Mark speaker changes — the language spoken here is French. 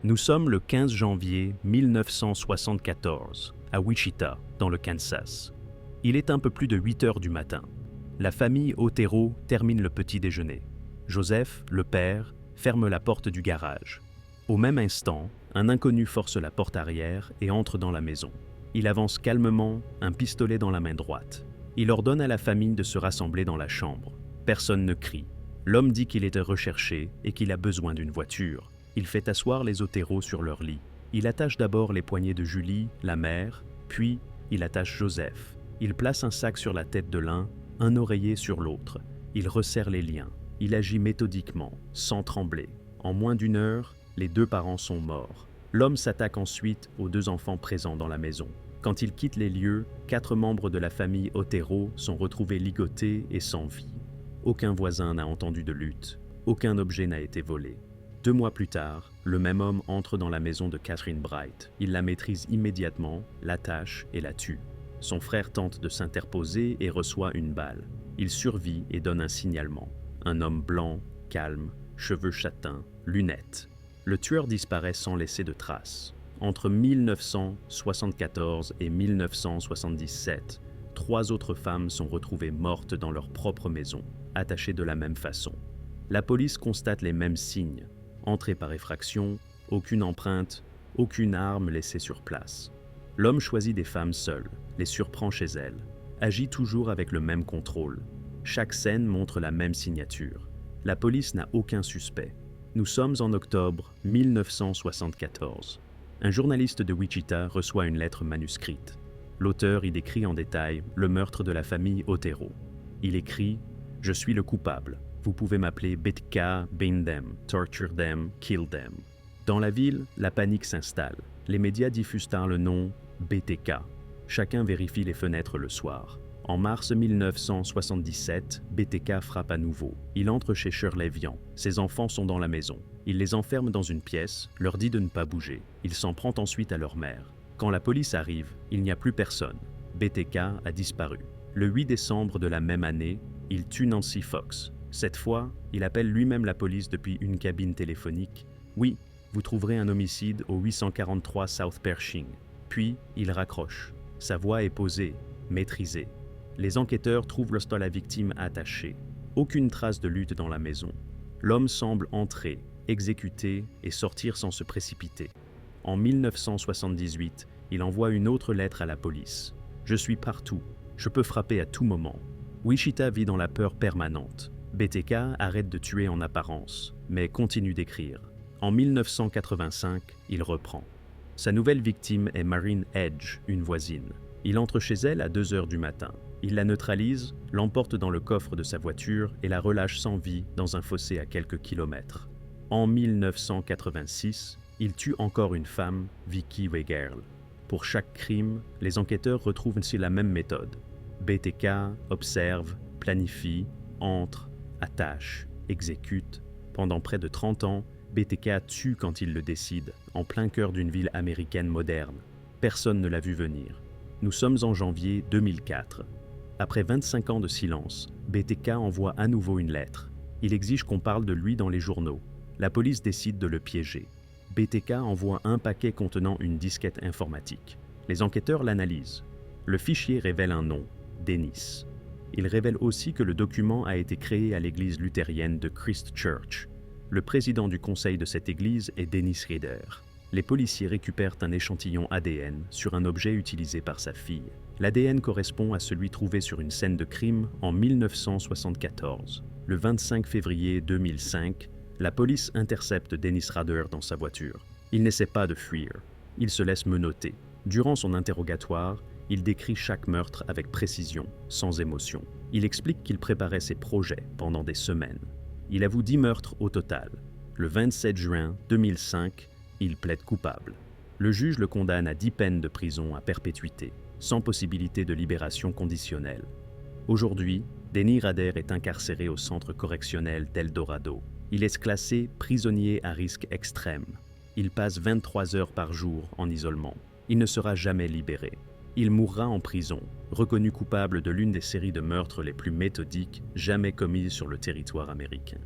Speaker 1: Nous sommes le 15 janvier 1974, à Wichita, dans le Kansas. Il est un peu plus de 8 heures du matin. La famille Otero termine le petit déjeuner. Joseph, le père, ferme la porte du garage. Au même instant, un inconnu force la porte arrière et entre dans la maison. Il avance calmement, un pistolet dans la main droite. Il ordonne à la famille de se rassembler dans la chambre. Personne ne crie. L'homme dit qu'il était recherché et qu'il a besoin d'une voiture. Il fait asseoir les Otero sur leur lit. Il attache d'abord les poignets de Julie, la mère, puis il attache Joseph. Il place un sac sur la tête de l'un, un oreiller sur l'autre. Il resserre les liens. Il agit méthodiquement, sans trembler. En moins d'une heure, les deux parents sont morts. L'homme s'attaque ensuite aux deux enfants présents dans la maison. Quand il quitte les lieux, 4 membres de la famille Otero sont retrouvés ligotés et sans vie. Aucun voisin n'a entendu de lutte. Aucun objet n'a été volé. 2 mois plus tard, le même homme entre dans la maison de Catherine Bright. Il la maîtrise immédiatement, l'attache et la tue. Son frère tente de s'interposer et reçoit une balle. Il survit et donne un signalement. Un homme blanc, calme, cheveux châtains, lunettes. Le tueur disparaît sans laisser de traces. Entre 1974 et 1977, 3 autres femmes sont retrouvées mortes dans leur propre maison, attachées de la même façon. La police constate les mêmes signes. Entrée par effraction, aucune empreinte, aucune arme laissée sur place. L'homme choisit des femmes seules, les surprend chez elles, agit toujours avec le même contrôle. Chaque scène montre la même signature. La police n'a aucun suspect. Nous sommes en octobre 1974. Un journaliste de Wichita reçoit une lettre manuscrite. L'auteur y décrit en détail le meurtre de la famille Otero. Il écrit « Je suis le coupable. Vous pouvez m'appeler BTK, bind them, torture them, kill them ». Dans la ville, la panique s'installe. Les médias diffusent tard le nom BTK. Chacun vérifie les fenêtres le soir. En mars 1977, BTK frappe à nouveau. Il entre chez Shirley Vian. Ses enfants sont dans la maison. Il les enferme dans une pièce, leur dit de ne pas bouger. Il s'en prend ensuite à leur mère. Quand la police arrive, il n'y a plus personne. BTK a disparu. Le 8 décembre de la même année, il tue Nancy Fox. Cette fois, il appelle lui-même la police depuis une cabine téléphonique. « Oui, vous trouverez un homicide au 843 South Pershing. » Puis, il raccroche. Sa voix est posée, maîtrisée. Les enquêteurs trouvent la victime attachée. Aucune trace de lutte dans la maison. L'homme semble entrer, exécuter et sortir sans se précipiter. En 1978, il envoie une autre lettre à la police. « Je suis partout. Je peux frapper à tout moment. » Wichita vit dans la peur permanente. BTK arrête de tuer en apparence, mais continue d'écrire. En 1985, il reprend. Sa nouvelle victime est Marine Edge, une voisine. Il entre chez elle à 2 heures du matin. Il la neutralise, l'emporte dans le coffre de sa voiture et la relâche sans vie dans un fossé à quelques kilomètres. En 1986, il tue encore une femme, Vicky Wegerle. Pour chaque crime, les enquêteurs retrouvent ainsi la même méthode. BTK observe, planifie, entre, attache, exécute. Pendant près de 30 ans, BTK tue quand il le décide, en plein cœur d'une ville américaine moderne. Personne ne l'a vu venir. Nous sommes en janvier 2004. Après 25 ans de silence, BTK envoie à nouveau une lettre. Il exige qu'on parle de lui dans les journaux. La police décide de le piéger. BTK envoie un paquet contenant une disquette informatique. Les enquêteurs l'analysent. Le fichier révèle un nom, Dennis. Il révèle aussi que le document a été créé à l'église luthérienne de Christ Church. Le président du conseil de cette église est Dennis Rader. Les policiers récupèrent un échantillon ADN sur un objet utilisé par sa fille. L'ADN correspond à celui trouvé sur une scène de crime en 1974. Le 25 février 2005, la police intercepte Dennis Rader dans sa voiture. Il n'essaie pas de fuir. Il se laisse menotter. Durant son interrogatoire, il décrit chaque meurtre avec précision, sans émotion. Il explique qu'il préparait ses projets pendant des semaines. Il avoue 10 meurtres au total. Le 27 juin 2005, il plaide coupable. Le juge le condamne à 10 peines de prison à perpétuité, sans possibilité de libération conditionnelle. Aujourd'hui, Dennis Rader est incarcéré au centre correctionnel d'Eldorado. Il est classé prisonnier à risque extrême. Il passe 23 heures par jour en isolement. Il ne sera jamais libéré. Il mourra en prison, reconnu coupable de l'une des séries de meurtres les plus méthodiques jamais commises sur le territoire américain.